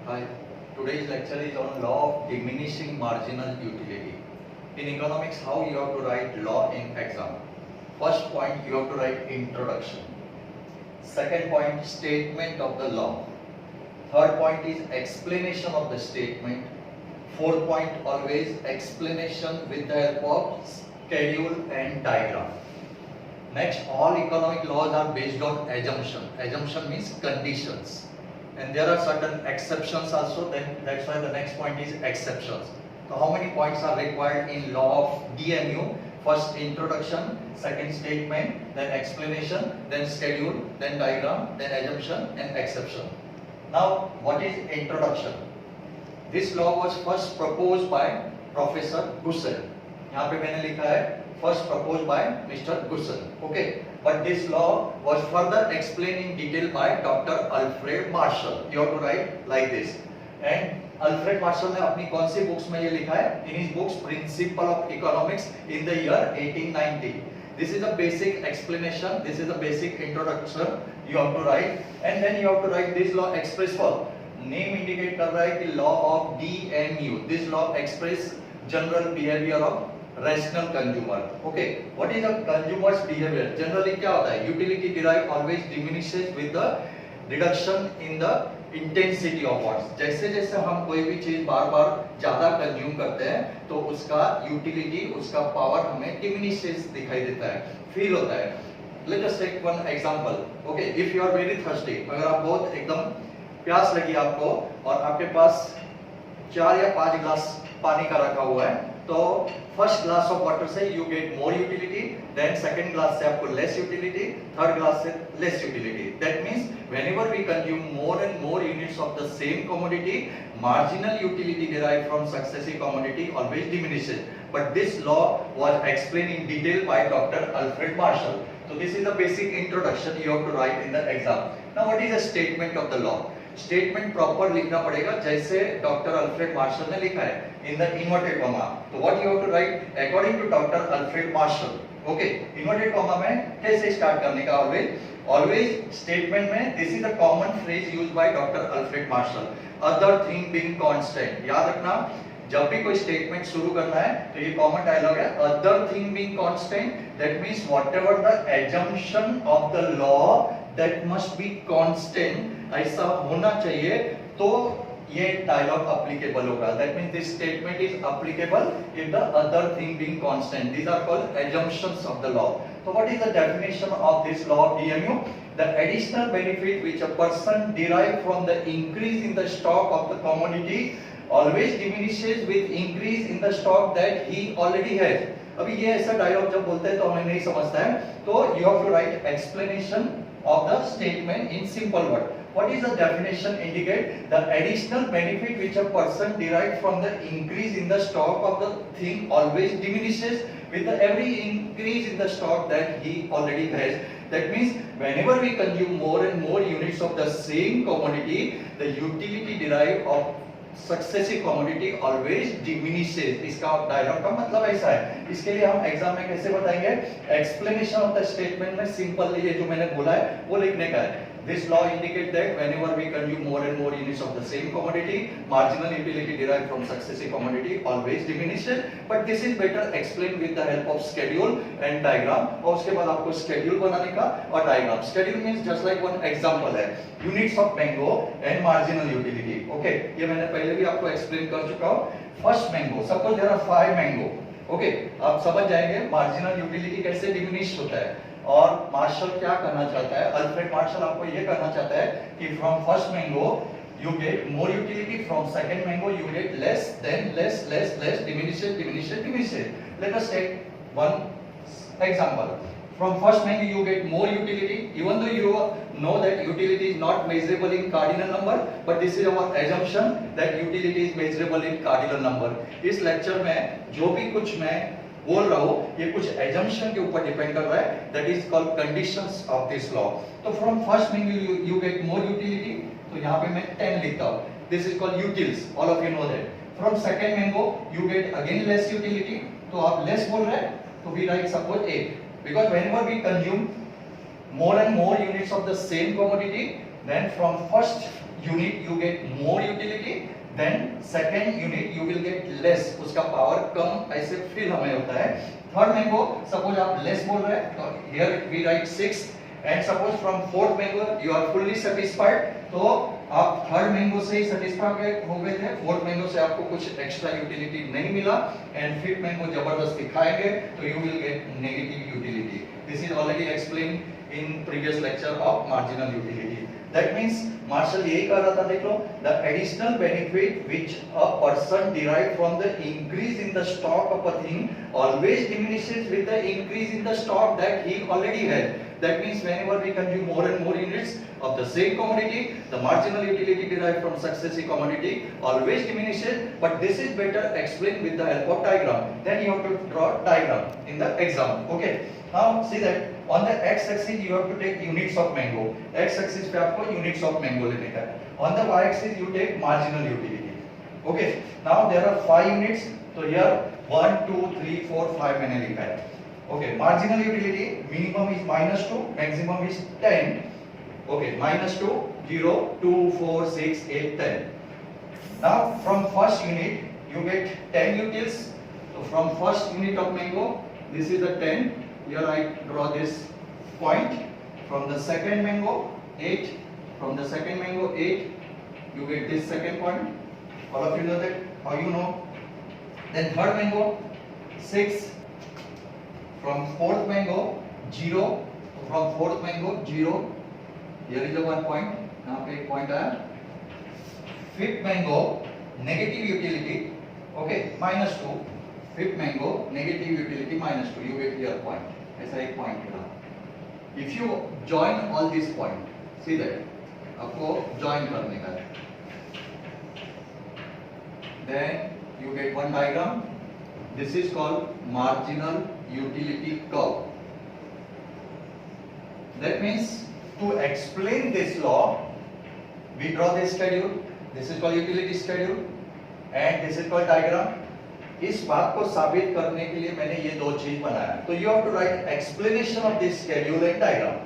Hi, today's lecture is on law of diminishing marginal utility. In economics, how you have to write law in exam. First point, you have to write introduction. Second point, statement of the law. Third point is explanation of the statement. Fourth point, always explanation with the help of schedule and diagram. Next, all economic laws are based on assumption. Assumption means conditions. And there are certain exceptions also, then that's why the next point is exceptions. So how many points are required in law of DMU? First introduction, second statement, then explanation, then schedule, then diagram, then assumption and exception. Now what is introduction? This law was first proposed by Professor Gussell. यहाँ पे मैंने लिखा है first proposed by Mr. Gussell. Okay. But this law was further explained in detail by Dr. Alfred Marshall. You have to write like this. And Alfred Marshall ने अपनी कौन सी books में ये लिखा है? In his books Principle of Economics in the year 1890. This is a basic explanation. This is a basic introduction. You have to write, and then you have to write this law express for. Name indicate कर रहा है कि law of DMU. This law express general behavior of rational consumer. Okay, what is a consumer's behavior? Generally क्या होता है? Utility derived always diminishes with the reduction in the intensity of wants. जैसे जैसे हम कोई भी चीज बार बार ज्यादा कंज्यूम करते हैं तो उसका यूटिलिटी, उसका पावर हमें diminishes दिखाई देता है, फील होता है. Let us take one example. Okay, if you are very thirsty, अगर आप बहुत एकदम प्यास लगी आपको और आपके पास 4 या 5 ग्लास पानी का रखा हुआ है, तो फर्स्ट ग्लास ऑफ वाटर से you get more utility, then second glass से आपको लेस यूटिलिटी, थर्ड ग्लास से less utility. That means whenever we consume more and more units of the same commodity, marginal utility derived from successive commodity always diminishes. But this law was explained in detail by Dr. Alfred Marshall. So this is the basic introduction you have to write in the exam. Now what is a statement of the law? Statement proper लिखना पड़ेगा जैसे doctor Alfred Marshall ने लिखा है in the inverted comma. तो what you have to write according to doctor Alfred Marshall. Okay, inverted comma में कैसे start करने का? ऑलवेज स्टेटमेंट में this is the common phrase used by doctor Alfred Marshall, other thing being constant. याद रखना, जब भी कोई स्टेटमेंट शुरू करना है तो ये कॉमन डायलॉग है, other thing being constant. That means whatever the assumption of the law that must be constant, ऐसा होना चाहिए तो ये डायलॉग अप्लीकेबल होगा. That means this statement is applicable if the other thing being constant. These are called assumptions of the law. So what is the definition of this law of DMU? The additional benefit which a person derive from the increase in the stock of the commodity always diminishes with increase in the stock that he already has. अभी ये ऐसा dialogue जब बोलते हैं तो हमें नहीं समझता है, तो you have to write explanation of the statement in simple word. What is the definition indicate? The additional benefit which a person derives from the increase in the stock of the thing always diminishes with every increase in the stock that he already has. That means whenever we consume more and more units of the same commodity, the utility derived of successive commodity always diminishes. इसका dialogue का मतलब ऐसा है. इसके लिए हम exam में कैसे बताएंगे? एक्सप्लेनेशन ऑफ द स्टेटमेंट में सिंपल ये जो मैंने बोला है वो लिखने का है. This law indicates that whenever we consume more and more units of the same commodity, marginal utility derived from successive commodity always diminishes. But this is better explained with the help of schedule and diagram. और उसके बाद आपको schedule बनाने का और diagram. Schedule means just like one example है, units of mango and marginal utility. Okay, ये मैंने पहले भी आपको explain कर चुका हूँ. First mango, suppose there are 5 mango. Okay, आप समझ जाएंगे marginal utility कैसे diminish होता है. और मार्शल क्या करना चाहता है? अल्फ्रेड मार्शल आपको ये करना चाहता है कि from first mango you get more utility, from second mango you get less, then less less less, diminishes. Let us take one example. From first mango you get more utility, even though you know that utility is not measurable in cardinal number, but this is our assumption that utility is measurable in cardinal number. इस lecture में जो भी कुछ मैं बोल रहा हूँ ये कुछ assumption के ऊपर डिपेंड कर रहा है. That is called conditions of this law. तो from first mango you get more utility, तो यहाँ पे मैं 10 लिखता हूँ. This is called utils. All of you know that. From second mango you get again less utility, तो आप less बोल रहे हैं तो we write suppose 8. Because whenever we consume more and more units of the same commodity, then from first unit you get more utility, then second unit you will get less, उसका power कम ऐसे feel हमें होता है. Third mango suppose आप less बोल रहे हैं तो here we write 6 and suppose from fourth mango you are fully satisfied, तो आप थर्ड मैंगो से ही सेटिस्फाइड हो गए थे, फोर्थ मैंगो से आपको कुछ एक्स्ट्रा यूटिलिटी नहीं मिला एंड फिफ्थ मैंगो जबरदस्ती खाएंगे तो you will get negative utility. This is already explain in previous lecture of marginal utility. That means Marshall यही कह रहा था, देख लो, the additional benefit which a person derive from the increase in the stock of a thing always diminishes with the increase in the stock that he already had. That means whenever we consume more and more units of the same commodity, the marginal utility derived from successive commodity always diminishes. But this is better explained with the help of diagram. Then you have to draw diagram in the exam. Okay. Now see that on the x-axis you have to take units of mango. X-axis पे आपको units of mango लेने का है. On the y-axis you take marginal utility. Okay. Now there are 5 units. So here 1, 2, 3, 4, 5 मैंने लिखा है. Okay, marginal utility minimum is -2, maximum is 10. Okay, -2, 0, 2, 4, 6, 8, 10. Now from first unit you get 10 utils. So from first unit of mango, this is the 10. Here I draw this point. From the second mango, 8. From the second mango, 8. You get this second point. All of you know that. How you know? Then third mango, 6. From fourth mango 0, from fourth mango 0, here is the 1 point, यहाँ पे एक point आया. Fifth mango negative utility, okay, -2. Fifth mango negative utility -2, you get here point, ऐसा एक point मिला. If you join all these point, see that आपको join करने का है, then you get one diagram. This is called marginal utility curve. That means to explain this law, we draw this schedule. This is called utility schedule, and this is called diagram. इस बात को साबित करने के लिए मैंने ये दो चीज बनाया. तो you have to write explanation of this schedule and diagram.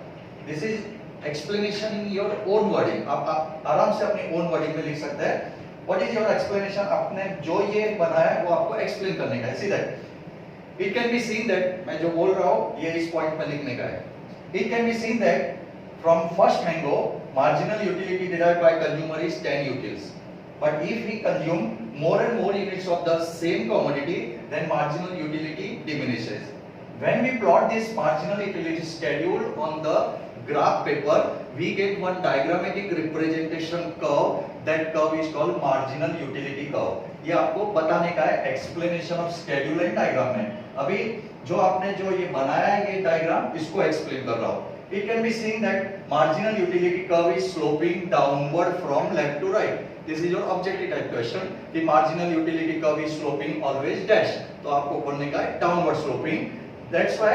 This is explanation in your own wording. आप आराम से अपने own wording में लिख सकते हैं. What is your explanation? आपने जो ये बनाया है वो आपको एक्सप्लेन करने का है. See that it can be seen that मैं जो बोल रहा हूँ ये इस पॉइंट में लिखने का है. It can be seen that from first mango marginal utility derived by consumer is 10 utils. But if we consume more and more units of the same commodity, then marginal utility diminishes. When we plot this marginal utility schedule on the graph paper, we get one diagrammatic representation curve. That curve is called marginal utility curve. ये आपको बताने का है explanation of schedule and diagram में. अभी जो आपने जो ये बनाया है ये diagram, इसको explain कर रहा हूँ. It can be seen that marginal utility curve is sloping downward from left to right. This is your objective type question. The marginal utility curve is sloping always dash. तो आपको बोलने का है downward sloping. That's why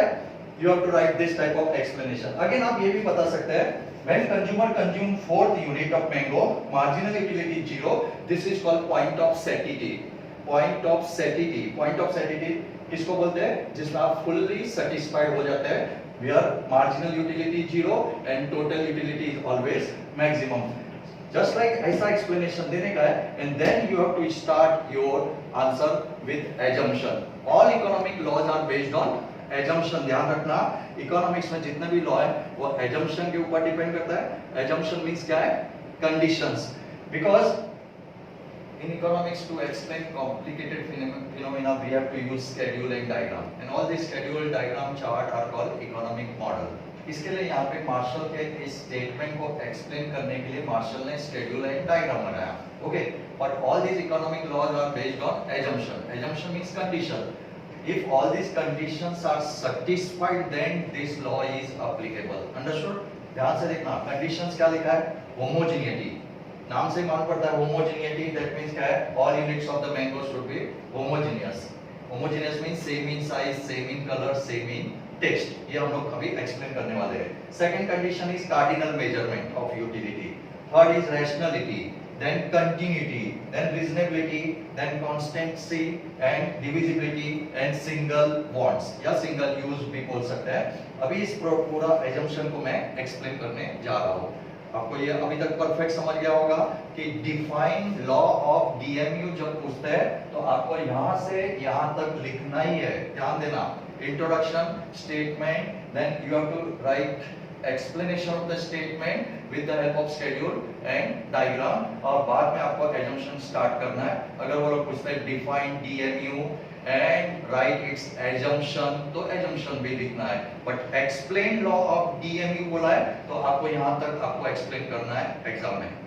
you have to write this type of explanation. Again आप ये भी बता सकते हैं. When consumer consume fourth unit of mango, marginal utility 0. This is called point of satiety. Point of satiety. Point of satiety किसको बोलते हैं? जिसमें आप fully satisfied हो जाते हैं. Where marginal utility 0 and total utility is always maximum. Just like ऐसा explanation देने का है, and then you have to start your answer with assumption. All economic laws are based on assumption. ध्यान रखना, economics में जितने भी लॉ है वो assumption के ऊपर डिपेंड करता है. Assumption means क्या है? Conditions. Because in economics to explain complicated phenomena we have to use schedule and diagram, and all these schedule diagram chart are called economic model. इसके लिए यहाँ पे मार्शल के इस स्टेटमेंट को एक्सप्लेन करने के लिए मार्शल ने schedule and diagram बनाया. Okay, but all these economic laws are based on assumption. Assumption means condition. If all these conditions are satisfied, then this law is applicable. Understood? ध्यान से देखना. Conditions क्या लिखा है? Homogeneity. नाम से मालूम पड़ता है homogeneity. That means क्या है? All units of the mango should be homogeneous. Homogeneous means same in size, same in color, same in taste. ये हम लोग अभी explain करने वाले हैं. Second condition is cardinal measurement of utility. Third is rationality. Then continuity, then reasonability, then constancy and divisibility and single bonds या single use भी बोल सकते हैं. अभी इस पूरा assumption को मैं explain करने जा रहा हूँ. आपको ये अभी तक परफेक्ट समझ गया होगा कि डिफाइन लॉ ऑफ डीएमयू जब पूछते हैं तो आपको यहां से यहां तक लिखना ही है। ध्यान देना, introduction, statement, then you have to write explanation of the statement with the help of schedule and diagram, और बाद में आपको assumption start करना है। अगर वो लोग पूछते हैं define DMU and write its assumption, तो assumption भी लिखना है, but explain law of DMU बोला है तो आपको यहाँ तक आपको explain करना है एग्जाम में।